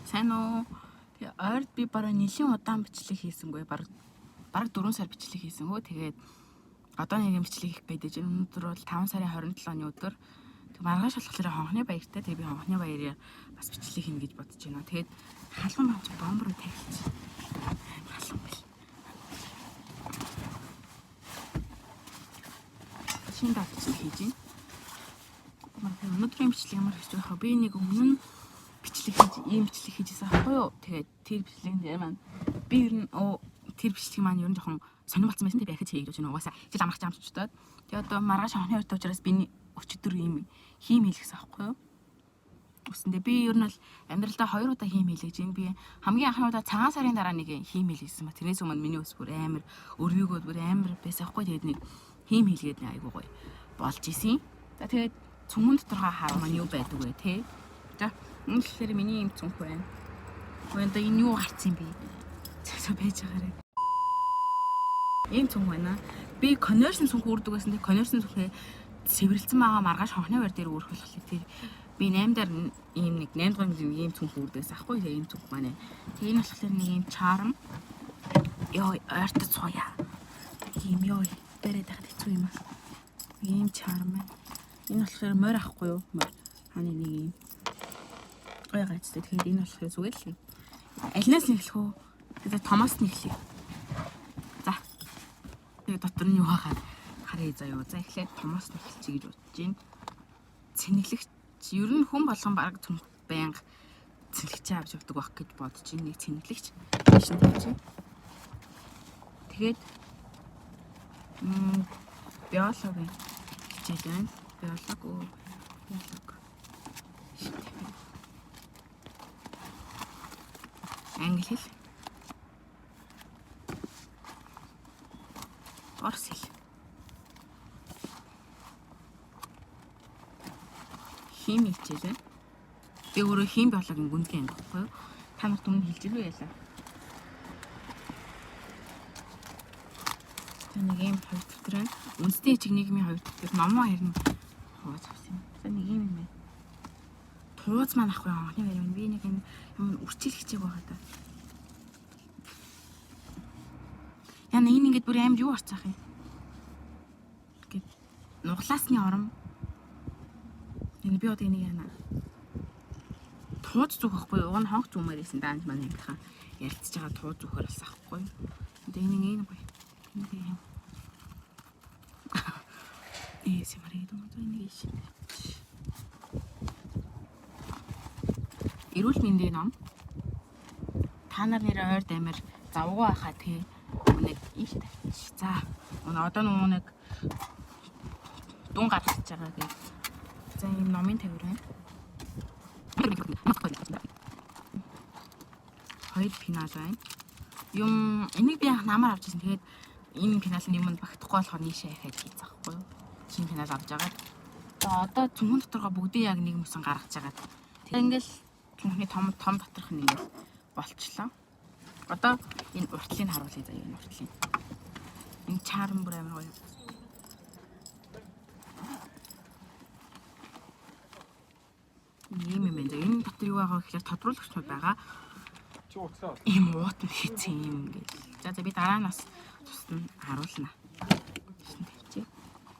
Сайн уу? Тэгээ ойрд би бараг нэлийн удаан бичлэг хийсэнгүй. Бараг 4 сар бичлэг хийсэнгөө. Тэгээд одоо нэг юм бичлэг хийх гэдэг чинь өнөөдөр бол 5 сарын 27-ны өдөр. Тэг маргааш болохоор хонхны баяртай. Тэгээ би хонхны баярыг бас бичлэг хийнэ гэж бодож байна. Тэгээд халуун бомж бомброо тавьчих. Халуун бэл. Шинэ давтчих хийж байна. Маргааш өнөөдрийн бичлэг ямар гэж байгаа вэ? Би нэг өмнө нь бичлэг хийж ийм бичлэг хийжсэн аахгүй юу? Тэгээд тэр бичлэгийн дээр маань би ер нь тэр бичлэг маань ер нь жоохон сонирн болсон байсан. Тэгээд ахиж хийгээд байна. Угаасаа жил амрах юм ч удаад. Тэгээд одоо маргааш хонхны өртөө учраас би өчигдөр ийм хийм хийлгэсэн аахгүй юу? Үсэндээ би ер нь бол амьдралдаа 2 удаа хийм хийлгэж байна. Би хамгийн анхны удаа цагаан сарын дараа нэг хийм хийлгэсэн ба. Тэрээс өмнө миний ус бүр амар өргөгөөд бүр амар байсан аахгүй. Тэгээд нэг хийм хийлгээд айгуу гоё болж исэн. За тэгээд цүмэн доторхоо хар маань юу байдаг вэ те? За энэ болохоор миний юм цүнх байна. Гэнэ энэ юу гарцсан бэ? За байж байгаарай. Ийм цүнх байна. Би конвершн цүнх үрдэг байсан. Тэг конвершн цүнхээ цэвэрлсэн байгаа маргааш хонхны байр дээр өөрөх болохоор тэр би 8 дээр ийм нэг 8 дугаар ийм цүнх үрдээс ахгүй тийм ийм цүнх маань. Тэг энэ болохоор нэг ийм чарм. Йоо ойртож цуя. Ийм ёо бэрээд хат хэцүү юм аа. Ийм чарм байна. Энэ болохоор морь ахгүй юу? Морь. Ханы нэг юм. Гой гайцтай. Тэгэхээр энэ болохоор зүгээр л юм. Альнаас нь эхлэх үү? Тэгээд томоос нь эхлэе. За. Тэгээд дотор нь юу хаа харъя заяа. За эхлээд томоос нь эхэлчихье гэж бодож байна. Цэнэглэгч ер нь хүн болгон баг цүнх байнга цэнэглэгчээ авч явдаг байх гэж бодож байна. Нэг цэнэглэгч шин тавьчих. Тэгээд биологийн хичээл байна. Биолог. Англи хэл. Орос хэл. Хими хичээл байна. Би өөрөө хим биологийн гүнзгий анги байхгүй юу? Та нарт өмнө хэлж ирвэ ялаа. Нэг юм хоёр дэвтэр байна. Үндэсний чиг нийгмийн хоёр дэвтэр номоо харин хувааж авсан юм. За нэг юм байна. Тууз маань ахгүй хонхны байр байна. Би нэг юм үрчил хичээг байгаа даа. Яна энэ ингээд бүр амар юу арцаах юм. Гэт нуглаасны ором. Энэ би одоо энийг яана. Тууз зүг ахгүй юу? Уг нь хонх зүүмээр исэн даанч маань ангийнхаа ярилцж байгаа тууз зүгээр алс ахгүй юу? Тэгээ энэ гоё. Нэг юм. Сэмэрээ дөө нэг шин. Эрүүл мэндийн ном. Та нар нэр ойр дамир завгүй байхаа тий. Нэг ийш тавьчих. За. Одоо нэг дүн гаргаж байгаа гэх. За энэ номын тавир байна. Хоёр пенал байна. Юм энийг би намаар авч ирсэн. Тэгээд энэ пенал нь юмд багтахгүй болохоор нийшээ ахаад хийц аахгүй юу? Шинэ пенал авч агаад. За одоо цүнхэн доторгоо бүгдийг яг нэг мөсөн гаргаж агаад. Тэгээд ингээл цүнхний том доторх нь ингээл болчлоо. Одоо энэ уртлыг харуулъя заяа энэ уртлыг. Энэ чарм бүр амар гоё. Ийм юм байна. Энэ дотор юу байгаа гэхээр тодруулагчнууд байгаа. Ийм уут нь хийцэн юм ингээд. За би дараа нь бас тусна харуулна. Шин тавьчих.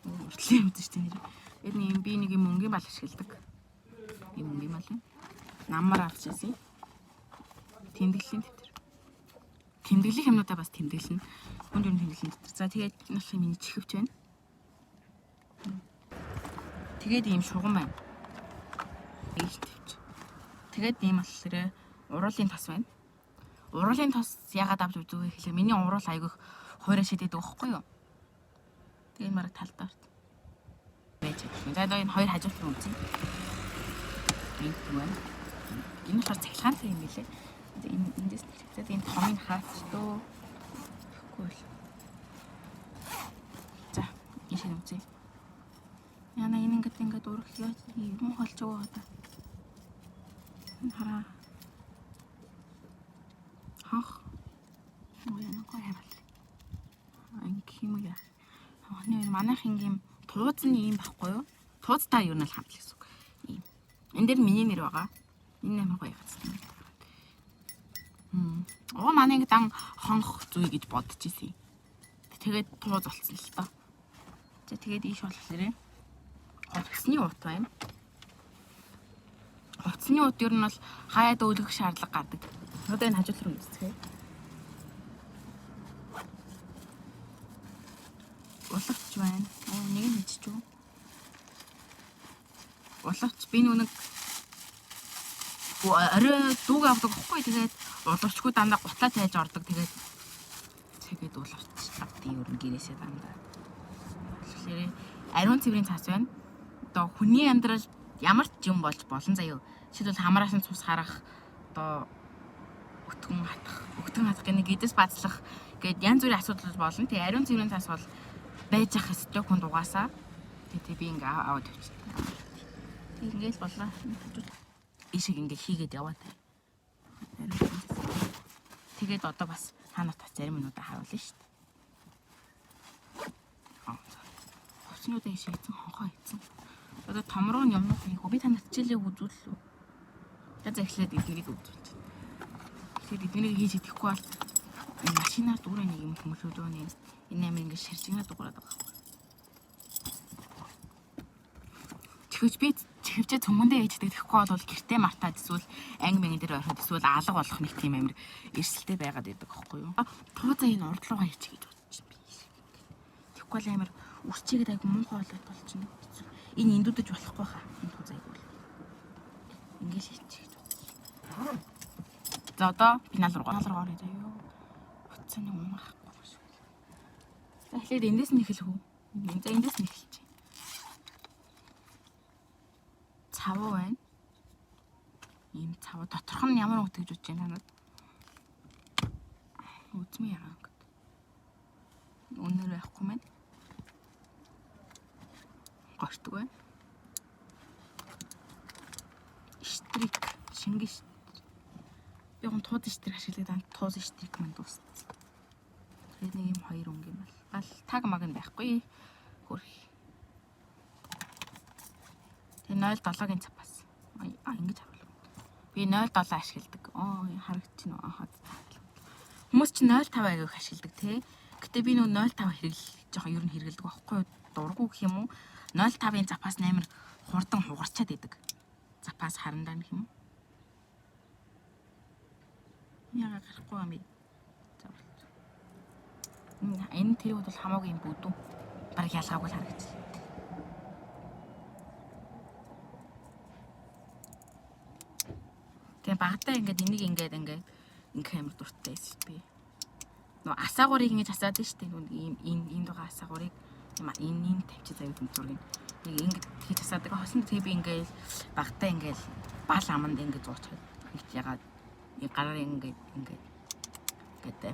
Уртлын юм дээ нэр. Энэ юм би нэг юм өнгийн бал ашигладаг. Ийм өнгийн бал. Намар авч ирсэн. Тэмдэглэлийн тэтэр. Тэмдэглэх юмнуудаа бас тэмдэглэнэ. Хүнд юм тэмдэглэн тэтэр. За тэгээд энэ бол миний чихвч байна. Тэгээд ийм шугам байна. Ийш тавьч. Тэгээд ийм болохоор уруулын тос байна. Уруулын тос ягаад авч үзв гэхлээр миний уруул айгүйх хуурай шидэдэг байхгүй юу? Тэгээд мараг талдаарт. Байж байгаа. За одоо энэ хоёр хажуут руу үзье. Энэ байна. Энэ болохоор цахилгаантай юм билээ. Эндээс тэгээд энэ томыг хаач дөө. Тэгэхгүй л. За, энэ шиг үзье. Яна энэ ингээд урах яаж юм холж байгаа даа. Энэ хараа. Хах. Яна гоё хараа. Анги юм яа. Хонхны манайх ингээм тууз нь ийм байхгүй юу? Туузтай юу нь л хамт л гэсэн үг. Ийм. Энд дээр миний нэр байгаа. Энэ амар гоё газар. Манай дан хонх зүй гэж бодож ирсэн. Тэгээд тууз болцсон л тоо. За тэгээд ийш болохоор хувцсны ут байна. Хувцсны ут ер нь бол хаяад өлгөх шаардлага гардаг. Одоо энэ хажууд руу үзье. Улагч байна. Нэг нь хийчих үү? Улагч би нүг орой дүүг авдаг байхгүй. Тэгээд улагчгүй дандаа гутлаа тайлж ордог. Тэгээд улагч авдаг ер нь гэрээсээ дандаа. Тэгэхээр ариун цэврийн цас байна. Одоо хүний амьдрал ямар ч юм болж болно заяа. Жишээлбэл хамраас нь цус харах, одоо өтгөн хатах гэх эдэс бацлах гээд янз бүрийн асуудал болно. Тэгээ ариун цэврийн цас бол байж ах хэвчээ хүн дугаасаа. Тэгээ би ингээ аваад явчихсан. Тэг ингээл боллоо. Ишиг ингээ хийгээд яваад. Тэгээд одоо бас танаас зарим минутаа харуулна шүү дээ. Хувцснуудаа ишээ хийсэн, хонхоо хийсэн. Одоо том руу юмнууд хийх үү? Би танаас хичээлээ үзүүллээ. За эхлээд эднийг үзүүлж. Тэгэхээр эднийг хийж идэхгүй бол машинаар дүүрээ нэг юм хүмүүлүүд өнөө энэ амир ингэ шаржигнаа дуурайдаг байхгүй. Чихвчээ цөмөндөө ээждэг тэгэхгүй бол гэртээ мартаад эсвэл анги дээр ороход эсвэл алга болох нэг тийм амир эрсэлтэй байгаад байдаг байхгүй юу? Туузаа энэ урд руугаа хийчих гэж бодчих би. Тэгэхгүй л амир үрчигээд айгу муухай болоод болчихно. Энэ индүүдэж болохгүй хаа. Энэ туузааг бол. Ингээд хийчих гэж бодчих. За одоо финал руу орё заяа. Утсаны унаахгүй шүү. За эхлээд эндээс нь эхлэх үү? За эндээс нь эхэлж. Цав байна. Ийм цав доторх нь ямар ут гэж бодож байна танад? Үзмээ яагаад гэд. Өнөр байхгүй мэн. Гортог байна. Штрик, шингэн штрик. Би гон тууд штрик ашигладаг туус штрик мань дууссан. Тэгээд нэг юм хоёр өнгө юм бол таг маг нь байхгүй. Хөрх. Тэгээ 07-гийн цапаас. Ингэж харуулна. Би 07 ашигладаг. Харагдчих нь аа. Хүмүүс чи 05 аяг ашигладаг тий. Гэтэ би нөө 05 жоохон ер нь хэрэгэлдэг байхгүй. Дургу гэх юм уу? 05-ийн запас амар хурдан хугарчаад идэг. Запас харандаа гэх юм уу? Яга гарахгүй юм би. Энэ тэрүүд бол хамаагүй юм бүдүү. Бараг ялгаагүй л харагдчихлаа. Тэгээ багтаа энийг ингээ амар дуртай байсан би. Нөө асаагуурыг ингэж асаад нь штэ. Ийм дугаа асаагуурыг энэ тавьчих заяа юм зургийг. Нэг ингэж хийж асаадаг. Хосон тэгээ би ингээл багтаа ингээл бал аманд ингэж зуучаад. Ингэж ягаад гараар ингээд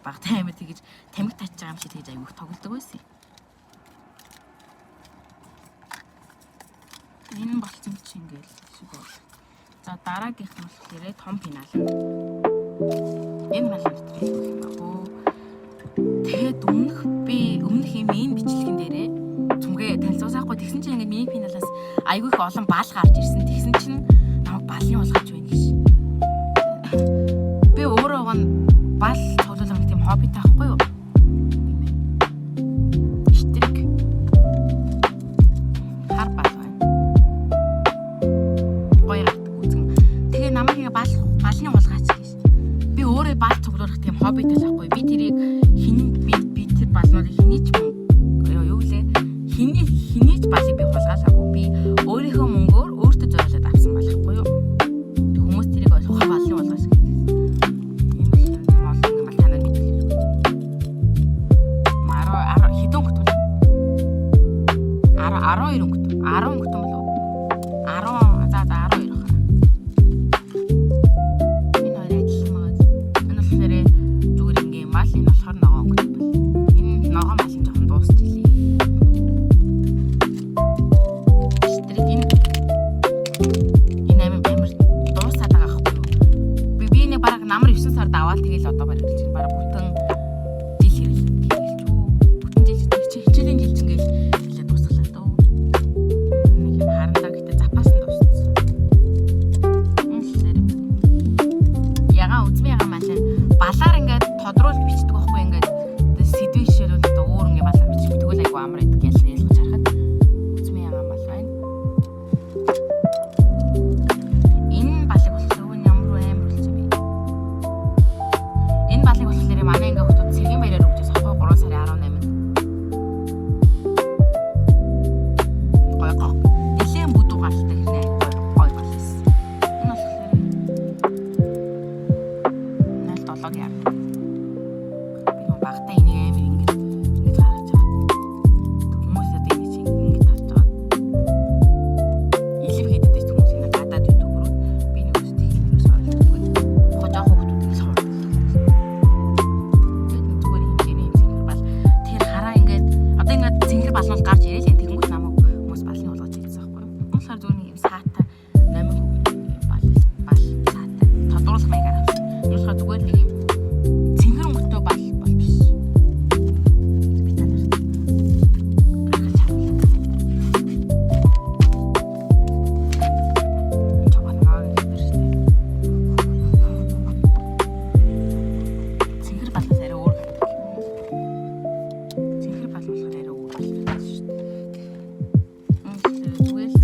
багтаа амар тэгэж тамхи татж байгаа юм шиг тэгэж аяух тоглодог байсан. Энэ болцсон чи ингээл шиг бол. За дараагийнх нь болохоор том финал. Энэ мал хэвчээ. Тэгээд өмнөх юм энэ бичлэгэн дээрээ цүмгээ танилцуулсаахгүй тэгсэн чинь ингээд миний финалаас айгүй их олон бал гарч ирсэн. Тэгсэн чинь намайг балны болгож байна гэж. Би өөрөө бал цуглуулах тийм хобби таахгүй юу? Штрик. Хар бал байна. Гоё гардаг үзэн. Тэгээ намайг балны болгооч гэж. Би өөрөө бал цуглуулах тийм хобби таахгүй. Би тэрийг би тэр балнуудыг хинийч балыг би хулгаалаагүй. Би өөрийнхөө мөнгөөр өөртөө зориулаад авсан болохгүй юу? Хүмүүс тэрийг ойлгох балны болгоос гэдэг. Энэ бол юм олон юм танаа мэдлээ. Хэдэн өнгөт вэ? 12 өнгөт. 10 өнгөт юм болов уу? 10 за 12 хаа. Энэ хоёр адилхан байна. Энэ болохоор зүгээр ингээм мал, энэ болохоор ногоо өнгөт бол. Энэ ногоо мал юм жоохон болоод яа. Би нөө багтаа энийг амар ингэж харж байгаа. Хүмүүс одоо энэ чинь ингэж харж байгаа. Илэв хийдэг ч хүмүүс энэ гадаад YouTube руу би нэг үст хийх юм ойлгохгүй. Хожоо хөвгүүд ингэ суудаг. Тэгээд зүгээр хэмжээний зингэр бал тэр хараа ингээд одоо ингээд зингэр балнууд гарч ирээ л тэгэнгүүт намайг хүмүүс балны болгож хэлсэн байхгүй юу. Болохоор зүгээр нэг юм саата номин бал саата тодруулах маягаар авсан. Юусаа зүгээр нэг юм зингэр өнгөтэй бал биш. Би танаар гаргаж авлаа. Чамд наа гэж байна. Зингэр балнаас арай өөр гэдэг. Зингэр бал болохоор арай өөр бал гэдэг шүү дээ. Зүгээр л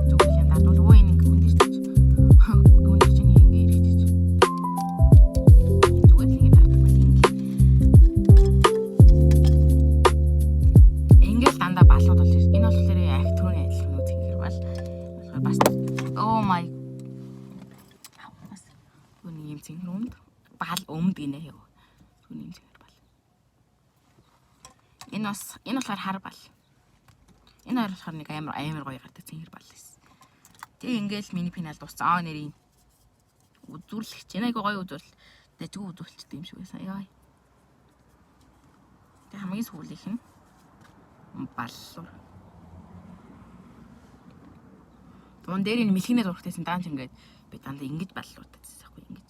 зүгээр юм дадвал өө энэ ингэ хүндэрч хүндэрч ингэ ирэхтэй. Зүгээр л ингэ дадвал ингэ. Ингээл дандаа балууд болж энэ болохоор яг түрүүний адилхан үү зингэр бал. Бас oh my бас үний юм зингэр өмд бал өмд гинэ юу. Түүний юм зингэр бал. Энэ болохоор хар бал. Энэ хоёр болохоор нэг амар гоё гардаг зингэр бал лээс. Тэгээ ингээл миний пенал дууссан. Нэрийн үзүүлэгч. Энэ айгу гоё үзүүл. Дэжгүй үзүүлчихдээ юм шиг байсан. Яа. Тэгээ хамгийн сүүлийнх нь баллуур. Дуун дээр энэ мэлхинээ зурхтайсан даанч ингээд би дандаа ингэж баллуудажсэн байхгүй ингэж.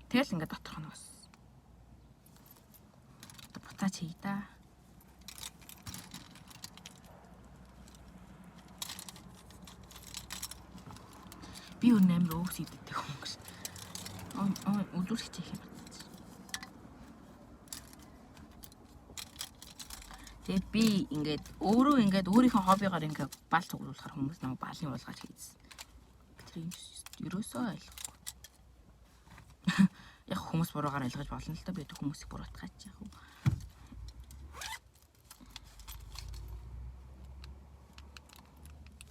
Тэгэл ингээд доторх нь бас. Буцаач хий да. Би өөр амар өвс идэх юм гэж. Үзүүлэх чих юм. Тэгээд би ингээд өөрөө ингээд өөрийнхөө хоббигоор ингээд бал цуглуулахаар хүмүүс намайг балын уулгаж хийсэн. Би тэр юм ерөөсөө ойлгохгүй. Яг хүмүүс буруугаар ойлгож болно л та би хүмүүсийг буруутгаач яах вэ?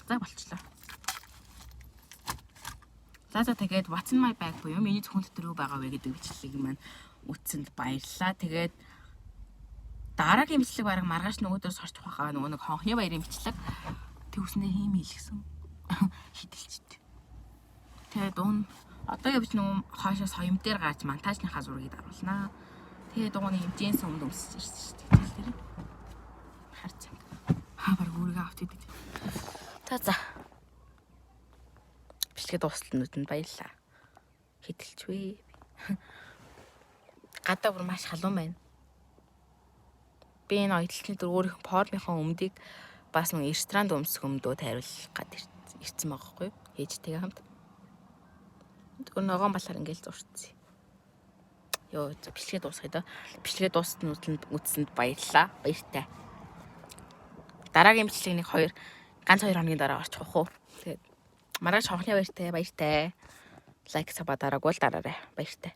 За болчлоо. За тэгээд what's in my bag буюу миний зөвхөн дотор юу байгаа вэ гэдэг бичлэгийг маань үтсэнд баярлалаа. Тэгээд дараагийн бичлэг бараг маргааш нөгөөдөөс орчих байгаа нөгөө нэг хонхны баярын бичлэг төвснээ хийм хийлгсэн хидэлчтэй. Тэгээд одоо явж нөгөө хаашаа соём дээр гарч монтажныхаа зургийг даруулнаа. Тэгээд дугууны хэмжээс өмд өмсөж ирсэн шүү дээ. Тэр харцсан. Бараг өөрийгөө авт идэв. За. Бичлэг дуусталнууд нь баярлаа. Хидэлчвээ. Гадаа бүр маш халуун байна. Би энэ оёдлын дөр өөрийнхөө формынхаа өмдийг бас нэг ресторанд өмсөх өмдөө тайруулах гад ирсэн байгаа хгүй юу? Ээжтэйгээ хамт. Өөр ногоон балаар ингээл зурцсан. Йоо, бичлэгээ дуусгая да. Бичлэгээ дуустнууд үтсэнд баярлаа. Баяртай. Дараагийн бичлэг нэг ганц 2 хоногийн дараа орчих واخ уу. Тэгээд маргааш хонхны баяртай. Лайк саба дараагүй л дараарай. Баяртай.